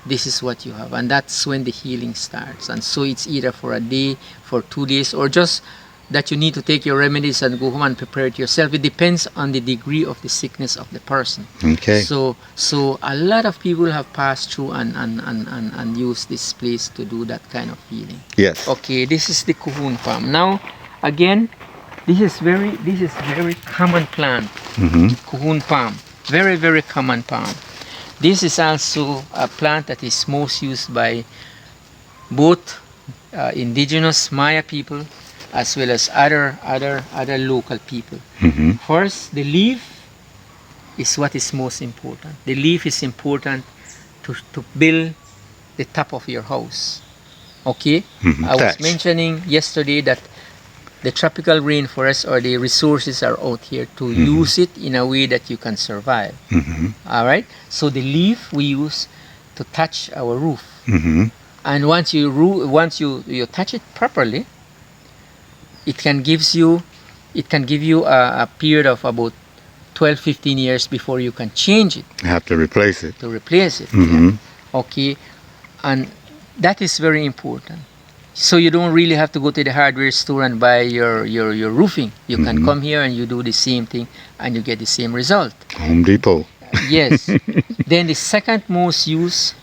this is what you have, and that's when the healing starts. And so it's either for a day, for 2 days, or just that you need to take your remedies and go home and prepare it yourself. It depends on the degree of the sickness of the person. Okay. So a lot of people have passed through and used this place to do that kind of healing. Yes. Okay, this is the Kohun Farm. Now, again, this is very common plant. Kohun Farm, very, very common palm. This is also a plant that is most used by both indigenous Maya people as well as other local people. First, the leaf is what is most important. The leaf is important to build the top of your house. Okay? I was mentioning yesterday that the tropical rainforest or the resources are out here to use it in a way that you can survive. All right? So the leaf we use to touch our roof. And once you touch it properly, it can give you a period of about 12-15 years before you can change it. Have to replace it. Yeah. Okay, and that is very important. So you don't really have to go to the hardware store and buy your roofing. You can come here and you do the same thing and you get the same result. Home Depot. Yes. Then the second most use,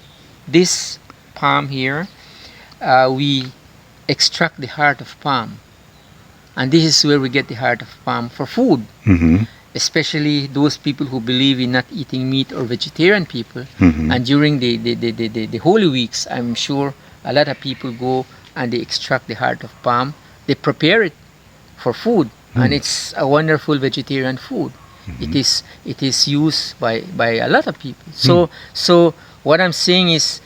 this palm here, we extract the heart of palm. And this is where we get the heart of palm for food. Especially those people who believe in not eating meat or vegetarian people. And during the Holy Weeks, I'm sure a lot of people go and they extract the heart of palm. They prepare it for food, and it's a wonderful vegetarian food. It is used by a lot of people. So what I'm saying is,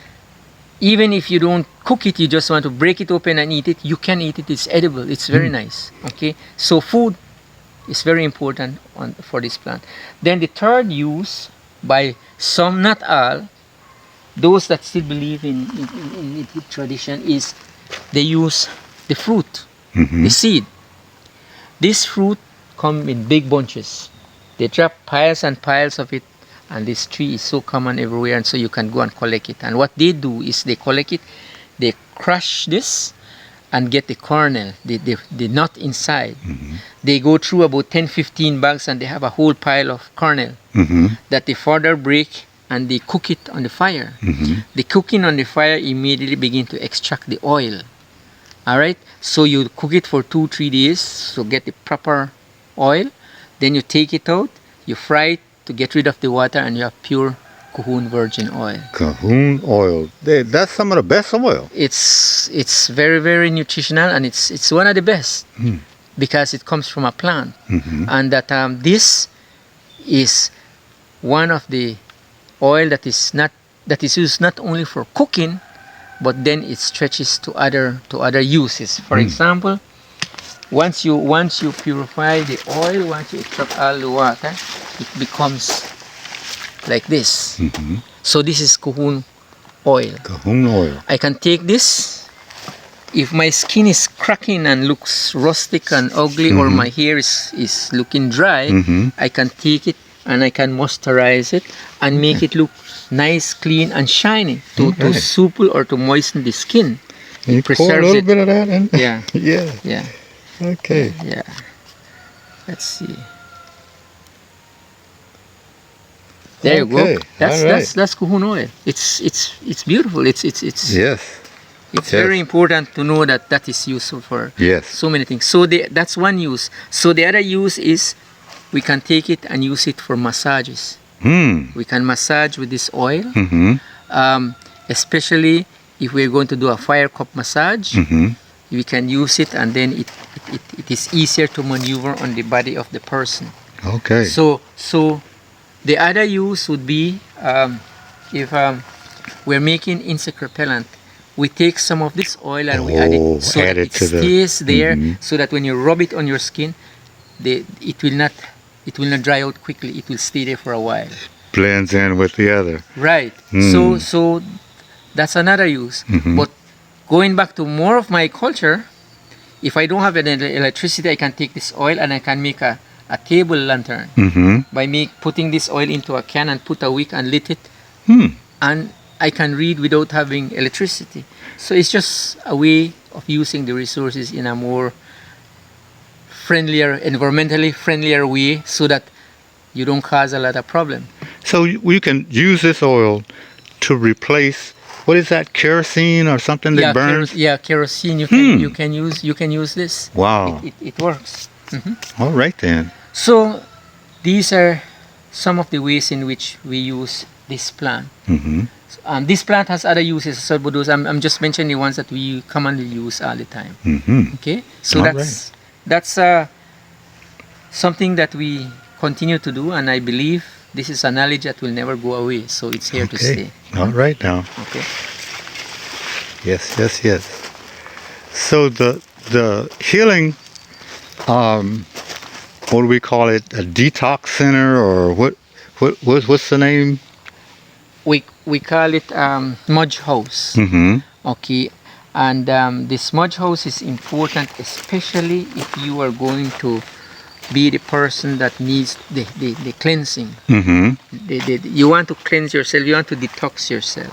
even if you don't cook it, you just want to break it open and eat it, you can eat it. It's edible. It's very nice. Okay, so food is very important for this plant. Then the third use by some, not all, those that still believe in the tradition, is they use the fruit, the seed. This fruit come in big bunches. They drop piles and piles of it, and this tree is so common everywhere, and so you can go and collect it. And what they do is they collect it, they crush this and get the kernel, the nut inside. They go through about 10-15 bags, and they have a whole pile of kernel that they further break, and they cook it on the fire. The cooking on the fire immediately begin to extract the oil. All right, so you cook it for 2-3 days, so get the proper oil. Then you take it out, you fry it to get rid of the water, and you have pure Kohun virgin oil. Kohun oil. That's some of the best oil. It's very, very nutritional, and it's one of the best because it comes from a plant. And that this is one of the oil that is used not only for cooking, but then it stretches to other uses. For example, once you purify the oil, once you extract all the water, it becomes like this. So this is Kohun oil. Kohun oil. I can take this. If my skin is cracking and looks rustic and ugly, or my hair is looking dry, I can take it and I can moisturize it and make it look nice, clean, and shiny to supple or to moisten the skin. Can you pour a little bit of that in? Yeah. Yeah. Okay. Yeah. Let's see. There you go. That's Kohun oil. It's beautiful. It's yes. It's very important to know that is useful for so many things. So that's one use. So the other use is we can take it and use it for massages. We can massage with this oil, especially if we're going to do a fire cup massage. We can use it, and then it is easier to maneuver on the body of the person. Okay. So the other use would be if we're making insect repellent, we take some of this oil and we add it so that it stays there, so that when you rub it on your skin, it will not dry out quickly. It will stay there for a while. Blends in with the other. Right. So that's another use. But going back to more of my culture, if I don't have any electricity, I can take this oil and I can make a table lantern by putting this oil into a can and put a wick and lit it, and I can read without having electricity. So it's just a way of using the resources in a more environmentally friendlier way, so that you don't cause a lot of problem. So you can use this oil to replace, what is that, kerosene or something that burns? Kerosene. You can use this. Wow. It works. All right then. So these are some of the ways in which we use this plant. This plant has other uses, so but those I'm just mentioning the ones that we commonly use all the time. Okay, so that's something that we continue to do, and I believe this is a knowledge that will never go away. So it's here to stay. All right now. Okay. Yes. So the healing, what do we call it? A detox center, or what's the name? We call it smudge house. Okay, and the smudge house is important, especially if you are going to be the person that needs the cleansing. You want to cleanse yourself. You want to detox yourself.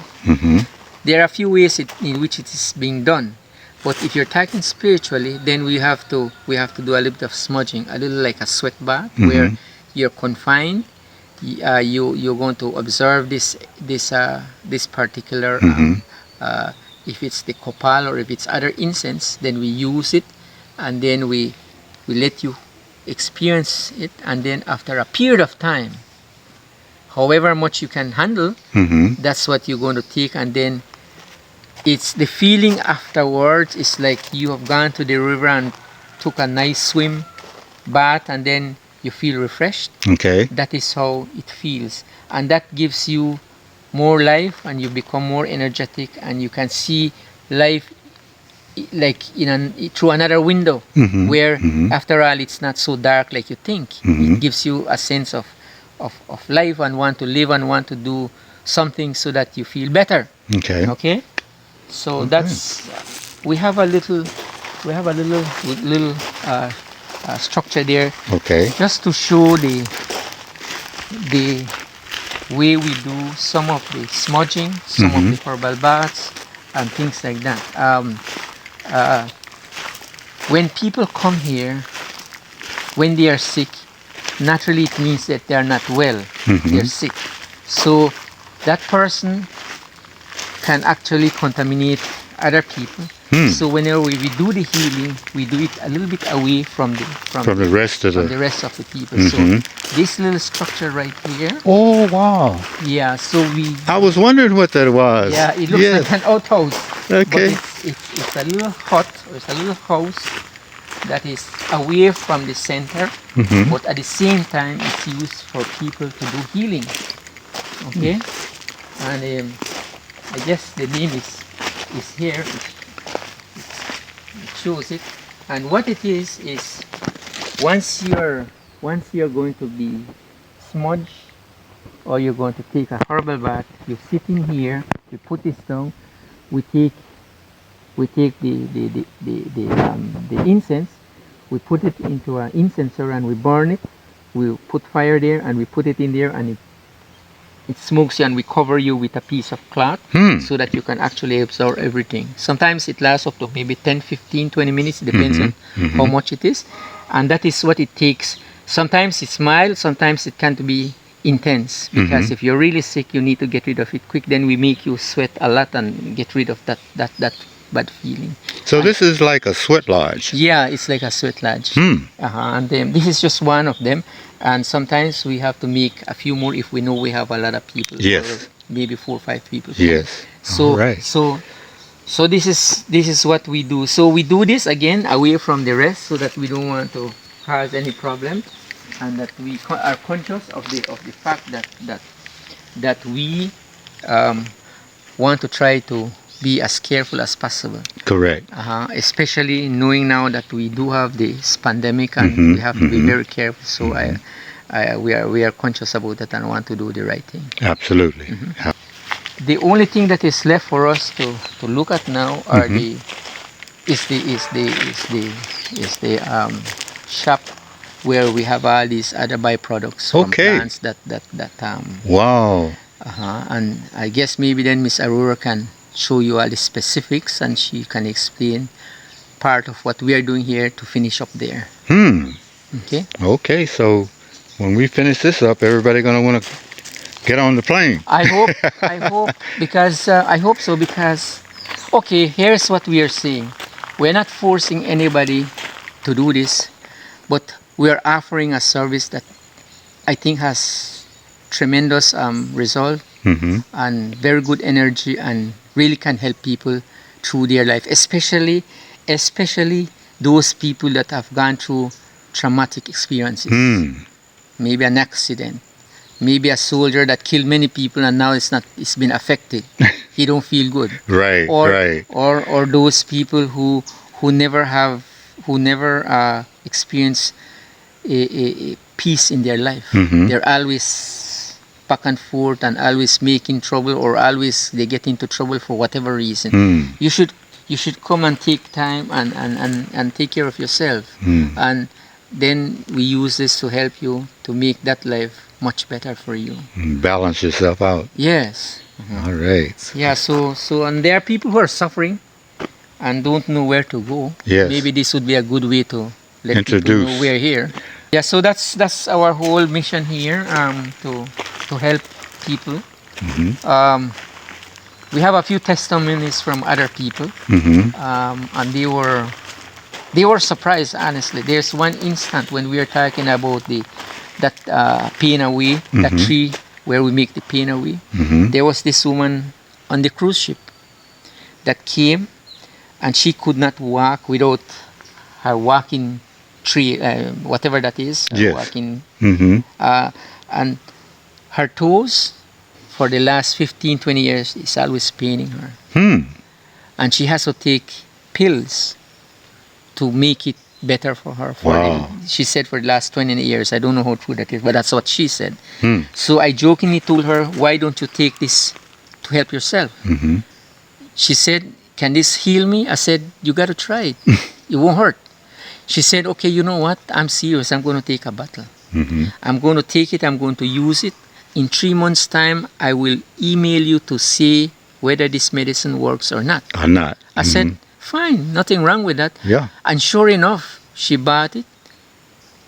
There are a few ways in which it is being done. But if you're talking spiritually, then we have to do a little bit of smudging, a little like a sweat bath, where you're confined. You're going to observe this particular if it's the copal or if it's other incense, then we use it, and then we let you experience it, and then after a period of time, however much you can handle, that's what you're going to take, and then it's the feeling afterwards. It's like you have gone to the river and took a nice swim bath, and then you feel refreshed. Okay. That is how it feels, and that gives you more life, and you become more energetic, and you can see life like through another window, where after all it's not so dark like you think. It gives you a sense of life, and want to live and want to do something so that you feel better. Okay. So that's we have a little structure there. Just to show the way we do some of the smudging, some of the herbal baths, and things like that. When people come here, when they are sick, naturally it means that they are not well. They're sick. So that person can actually contaminate other people. So whenever we do the healing, we do it a little bit away from the rest of the people. So this little structure right here. Oh, wow. Yeah, so I was wondering what that was. Yeah, it looks like an outhouse. Okay. But it's a little hut, or it's a little house that is away from the center, but at the same time it's used for people to do healing. Okay? And I guess the name is here. It shows it. And what it is once you're going to be smudged, or you're going to take a herbal bath, you sit in here, you put this down, we take the incense, we put it into an incenser and we burn it. We put fire there and we put it in there, and it smokes you, and we cover you with a piece of cloth so that you can actually absorb everything. Sometimes it lasts up to maybe 10, 15, 20 minutes, depends on how much it is. And that is what it takes. Sometimes it's mild, sometimes it can be intense, because if you're really sick, you need to get rid of it quick. Then we make you sweat a lot and get rid of that bad feeling. So this is like a sweat lodge. Yeah, it's like a sweat lodge. And this is just one of them. And sometimes we have to make a few more if we know we have a lot of people. Yes. Or maybe 4 or 5 people. Yes. So right. so this is what we do. So we do this again away from the rest, so that we don't want to cause any problem, and that we are conscious of the fact that we want to try to be as careful as possible. Correct. Especially knowing now that we do have this pandemic, and we have to be very careful. So we are conscious about that and want to do the right thing. Absolutely. The only thing that is left for us to look at now are the shop where we have all these other byproducts from plants that wow. And I guess maybe then Miss Aurora can show you all the specifics, and she can explain part of what we are doing here to finish up there. Okay, so when we finish this up, everybody gonna want to get on the plane. I hope because I hope so, because okay, here's what we are saying. We're not forcing anybody to do this, but we are offering a service that I think has tremendous result and very good energy, and really can help people through their life, especially those people that have gone through traumatic experiences. Maybe an accident, maybe a soldier that killed many people, and now it's been affected. He don't feel good. Right. Or those people who never experience a peace in their life. They're always back and forth and always making trouble, or always they get into trouble for whatever reason. You should come and take time and take care of yourself. And then we use this to help you to make that life much better for you. Balance yourself out. Yes. All right. Yeah, so and there are people who are suffering and don't know where to go. Yes. Maybe this would be a good way to let introduce people know we're here. Yeah, so that's our whole mission here, to help people. We have a few testimonies from other people, and they were surprised, honestly. There's one instant when we are talking about that pain away, that tree where we make the pain away. There was this woman on the cruise ship that came, and she could not walk without her walking tree, whatever that is. Yes. Walking, and her toes for the last 15, 20 years, it's always paining her. And she has to take pills to make it better for her. She said for the last 20 years. I don't know how true that is, but that's what she said. So I jokingly told her, why don't you take this to help yourself? She said, can this heal me? I said, you got to try it. It won't hurt. She said, okay, you know what? I'm serious. I'm going to take a bottle. I'm going to take it. I'm going to use it. In 3 months' time, I will email you to see whether this medicine works or not. I said, fine, nothing wrong with that. Yeah. And sure enough, she bought it.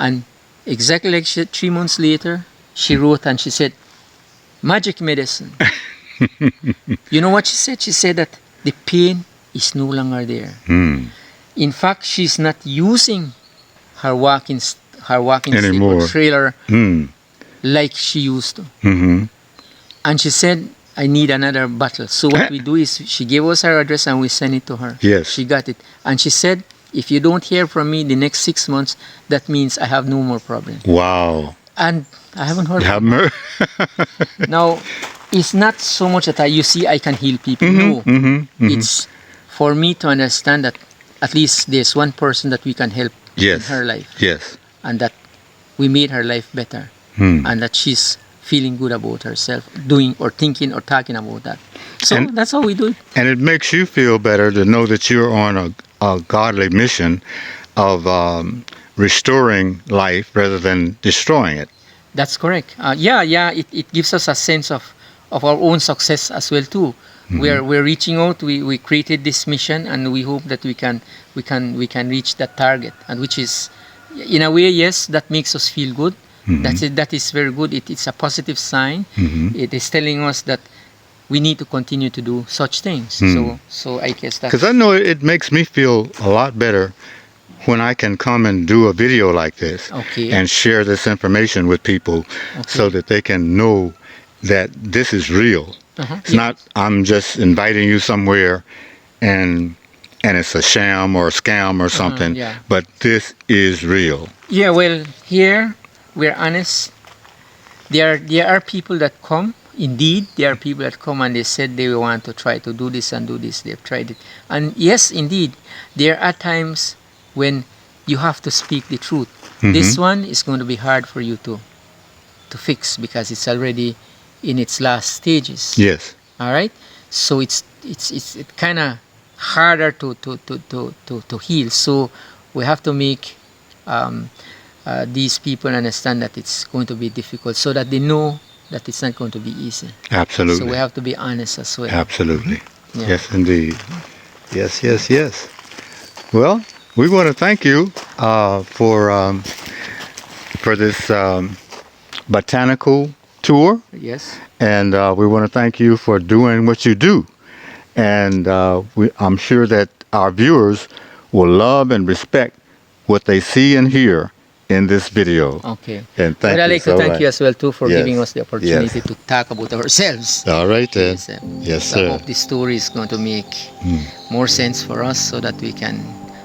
And exactly like 3 months later, she wrote and she said, magic medicine. You know what she said? She said that the pain is no longer there. In fact, she's not using her walking stick or trailer like she used to. And she said, I need another bottle. So what we do is she gave us her address and we sent it to her. Yes. She got it. And she said, if you don't hear from me the next 6 months, that means I have no more problem. Wow. And I haven't heard from her. Now, it's not so much that I can heal people. No. It's for me to understand that at least there's one person that we can help in her life. Yes. And that we made her life better. And that she's feeling good about herself, doing or thinking or talking about that. So that's how we do it. And it makes you feel better to know that you're on a godly mission of restoring life rather than destroying it. That's correct. It gives us a sense of our own success as well too. We're reaching out. We created this mission, and we hope that we can reach that target, and which is, in a way, yes, that makes us feel good. That is very good. It's a positive sign. It is telling us that we need to continue to do such things. So I guess that, because I know it makes me feel a lot better when I can come and do a video like this and share this information with people so that they can know that this is real. It's not I'm just inviting you somewhere and it's a sham or a scam or something, but this is real. Yeah, well, here we're honest. There are people that come. Indeed, there are people that come and they said they want to try to do this and do this. They've tried it. And yes, indeed, there are times when you have to speak the truth. This one is going to be hard for you to fix because it's already in its last stages. Yes. All right. So it's kind of harder to heal. So we have to make these people understand that it's going to be difficult, so that they know that it's not going to be easy. Absolutely. So we have to be honest as well. Absolutely. Yes, indeed. Yes. Well, we want to thank you for this botanical tour. Yes. And we want to thank you for doing what you do. And I'm sure that our viewers will love and respect what they see and hear in this video. Okay. And but I'd like to thank you as well too for Yes. giving us the opportunity to talk about ourselves. All right then. Yes, So I sir. hope this story is going to make more sense for us, so that we can,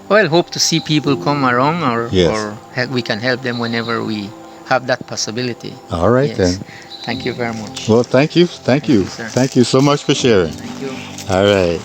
hope to see people come around, or we can help them whenever we have that possibility. All right then. Thank you very much. Well, thank you. you, sir. Thank you so much for sharing. Thank you. All right.